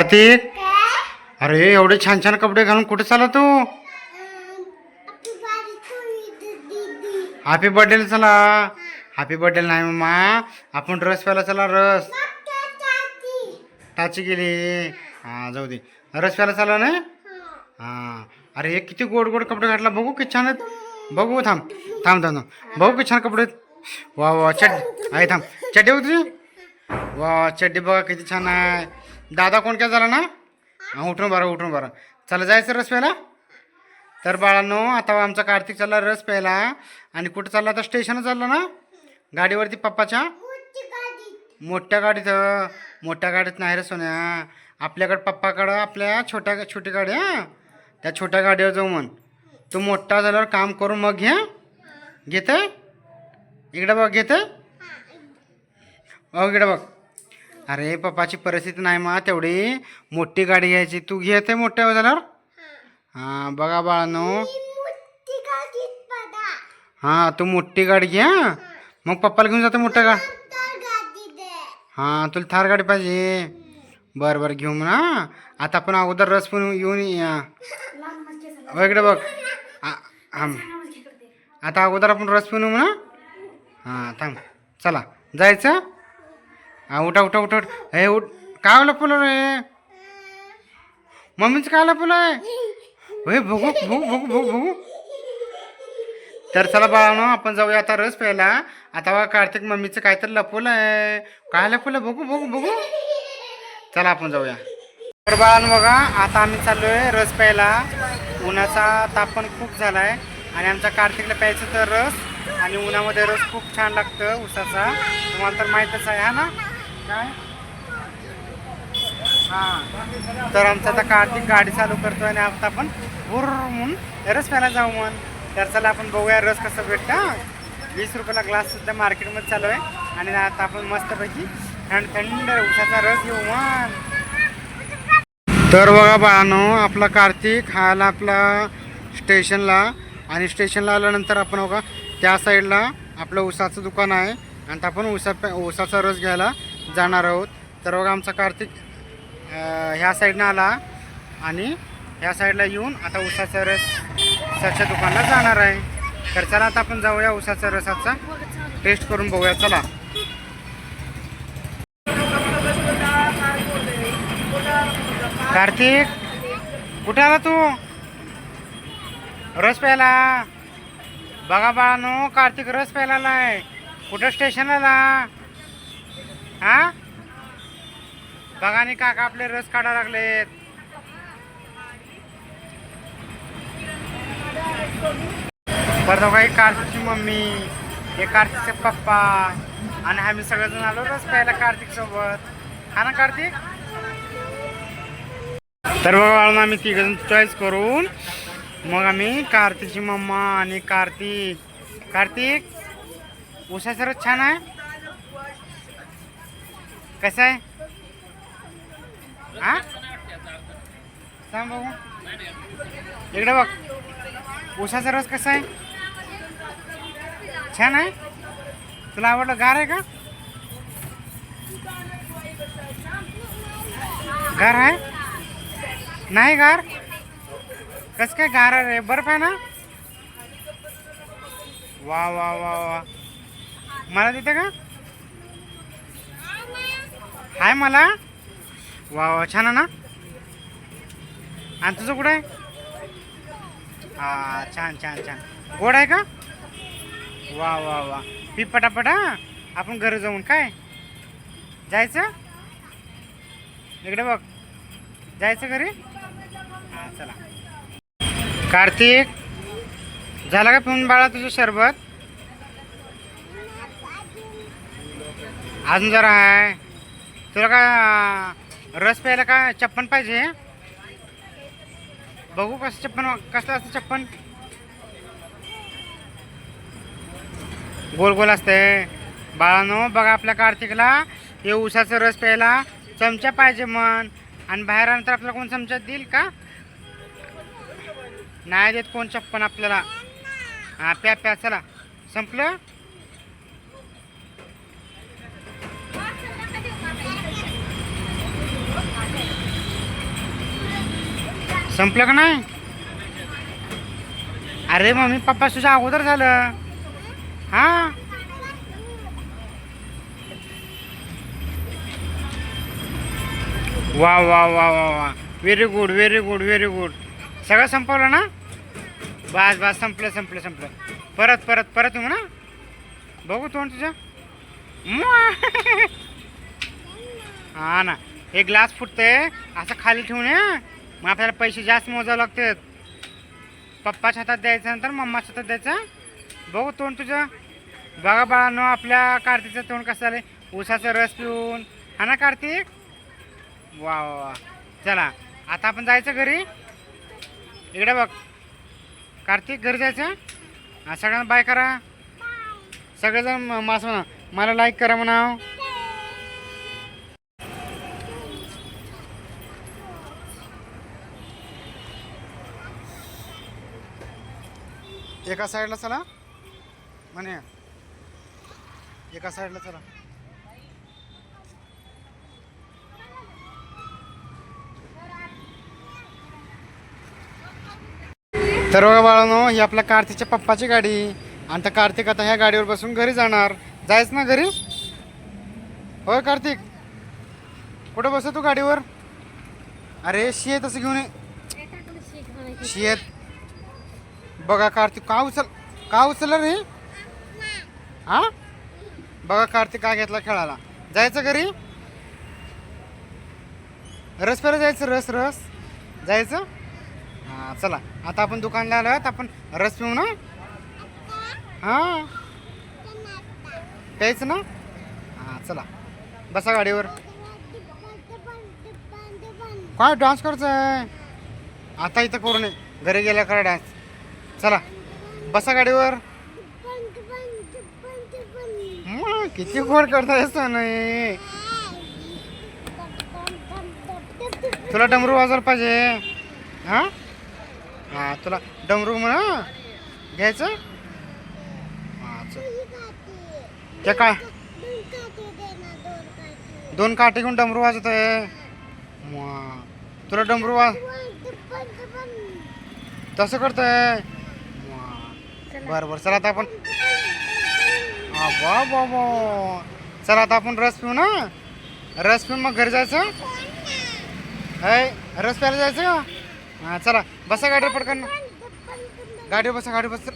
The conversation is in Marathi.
कार्तिक, अरे एवढे छान छान कपडे घालून कुठे चालला तू? हॅपी बर्थडे चला. हॅपी बर्थडे नाही मम्मा, आपण रस प्यायला चला. रस टाची गेली. हां जाऊ दे, रस प्यायला चला नाही. हां अरे हे किती गोड गोड कपडे घातला, बघू किती छान आहेत. बघू थांब थांब थांब बघू किती छान कपडे आहेत. वा वा चड्डी आहे, थांब चड्डी बघ तुझी. वा चड्डी बघा किती छान आहे. दादा कोण काय झाला ना. हां उठून बरं चला जायचं रस प्यायला. तर बाळांनो आता आमचा कार्तिक चालला रस प्यायला. आणि कुठं चालला आता? स्टेशनला चालला ना, गाडीवरती पप्पाच्या. मोठ्या गाडीत नाही रे सोन्या, आपल्याकडं पप्पाकडं आपल्या छोटी गाडी. हां त्या छोट्या गाडीवर जाऊ म्हण. तू मोठा झाल्यावर काम करून मग घेते. इकडे बघ घेते. इकडे बघ. अरे पप्पाची परिस्थिती नाही मा तेवढी मोठी गाडी घ्यायची. तू घेते मोठ्या झाल्यावर. हां बघा बाळांनो, हां तू मोठी गाडी घे. हां मग पप्पाला घेऊन जाते मोठ्या गाडी. हां तुला थार गाडी पाहिजे. बरं घेऊ म्हणा. आता आपण अगोदर रस पण येऊन इकडे बघ. आता अगोदर आपण रस पिऊ म्हणा. हां थांब चला जायचं. हां उठा हे उठ. काय लपवलं रे? मम्मीचं काय लपवलं आहे? बघू. तर चला बाळांनो आपण जाऊया आता रस प्यायला. आता बघा कार्तिक मम्मीचं काहीतरी लपवलं आहे. काय लपवलं बघू. चला आपण जाऊया. तर बाळांनो बघा आता आम्ही चाललोय रस प्यायला. उन्हाचा ताप पण खूप झाला आहे आणि आमच्या कार्तिकला प्यायचं तर रस. आणि उन्हामध्ये रस खूप छान लागतं उसाचा, तुम्हाला तर माहीतच आहे. हा ना काय. हां तर आमचा आता कार्तिक गाडी चालू करतो आणि आता आपण म्हणून रस प्यायला जाऊ म्हण. तर चला आपण बघूया रस कसं भेटतं. 20 रुपयाला ग्लास सुद्धा मार्केटमध्ये चालू आहे. आणि आता आपण मस्तपैकी थंड उसाचा रस घेऊ म्हण. तर बघा बाळांनो आपला कार्तिक हा आला आपला स्टेशनला. आणि स्टेशनला आल्यानंतर आपण बघा त्या साईडला आपलं उसाचं दुकान आहे आणि आपण उसाचा रस घ्यायला जाणार आहोत. तर बघा आमचा कार्तिक ह्या साईडनं आला आणि ह्या साईडला येऊन आता उसाचा रसाच्या दुकानाला जाणार आहे. तर चला आता आपण जाऊया उसाचा रसाचा टेस्ट करून बघूया. चला कार्तिक कुठे आला तू? रस प्यायला. बघा बाळांनो कार्तिक रस प्यायला आहे. कुठं? स्टेशनला. हां बघा आणि काका आपले रस काढा लागलेत. परत बघा एक कार्तिकची मम्मी, एक कार्तिकचे पप्पा आणि आम्ही सगळेजण आलो रस प्यायला कार्तिक सोबत. हा ना कार्तिक. तर बघा आम्ही तिघजण चॉईस करून मग आम्ही कार्तिकची मम्मा आणि कार्तिक उसाचा रस छान आहे. कसं आहे? हां सांग बघू. इकडे बघ. उसाचा रस कसा आहे? छान आहे. तुला आवडलं? गार आहे का? गार आहे? नाही गार. कसं काय गार आहे? बर्फ आहे ना. वा मला देते का? हाय मला. वा छान आहे ना. आणि तुझं कुठं आहे? हा छान गोड आहे का? वा पी पटापटा. आपण घरी जाऊन काय जायचं. इकडे बघ जायचं घरी. हां चला. कार्तिक झाला का पिऊन बाळा तुझं सरबत? अजून जरा आहे. तुला का रस प्यायला का चप्पन पाहिजे? बघू कसं चप्पन, कसलं असतं चप्पन? गोल असते. बाळांनो बघा आपल्या कार्तिकला हे उसाचा रस प्यायला चमचा पाहिजे म्हण. आणि बाहेर आल्यानंतर आपल्याला कोण चमचा देईल का? नाही देत कोण चप्पन आपल्याला. हां प्या चला. संपलं. संपलं का नाही? अरे मम्मी पप्पा तुझ्या अगोदर झालं. हा वा वा वा वा वा, very good very good very good. सगळं संपवलं ना? बस बस, संपलं संपलं संपलं. परत परत परत येऊ ना, बघू तोंड तुझं. हा ना, हे ग्लास फुटते असं खाली ठेवून ये. मग आपल्याला पैसे जास्त मोजावे लागतात. पप्पाच्या हातात द्यायचं नंतर मम्माच्या हातात द्यायचं. बघू तोंड तुझं. बघा बाळांनो, आपल्या कार्तिकचं तोंड कसं झालं ऊसाचा रस पिऊन. हा ना कार्तिक? वा वा वा. चला आता आपण जायचं घरी. इकडे बघ कार्तिक, घरी जायचं. हा, सगळ्यांना बाय करा. सगळेजण मास म्हणा, मला लाईक करा म्हणा. एका साईडला चला म्हणे, एका साईडला चला. तर बघा बाळांनो, ही आपल्या कार्तिकच्या पप्पाची गाडी. आणि तर कार्तिक आता ह्या गाडीवर बसून घरी जाणार. जायचं ना घरी? होय कार्तिक, कुठं बसतो तू गाडीवर? अरे शेत असं घेऊन ये. शेत बघा कार्तिक का उचललं रे? हा बघा कार्तिक काय घेतला खेळायला. जायचं घरी? रस प्यायला जायचं, रस रस जायचं. हां चला, आता आपण दुकानला आलो आहोत, आपण रस पिऊ ना. हां प्यायचं ना. हां चला बसा गाडीवर. काय डान्स करायचं आहे आता? इथं करू नये, घरी गेल्या करा डान्स. चला बसा गाडीवर. किती खोड करताय नाही. तुला डमरू वाजवायला पाहिजे. हां हां, तुला डमरू म्हणा घ्यायचं. हां चल. ते काय दोन काठी घेऊन डमरू वाजत आहे. तुला डमरू तसं करतोय. बरं बरं, चला आता आपण वा वा वा. चला आता आपण रस पिऊ ना. रस पिऊन मग घरी जायचं. रस प्यायला जायचं का? हां चला बसा गाडीवर पटकन. गाडीवर बसा, गाडीवर बस.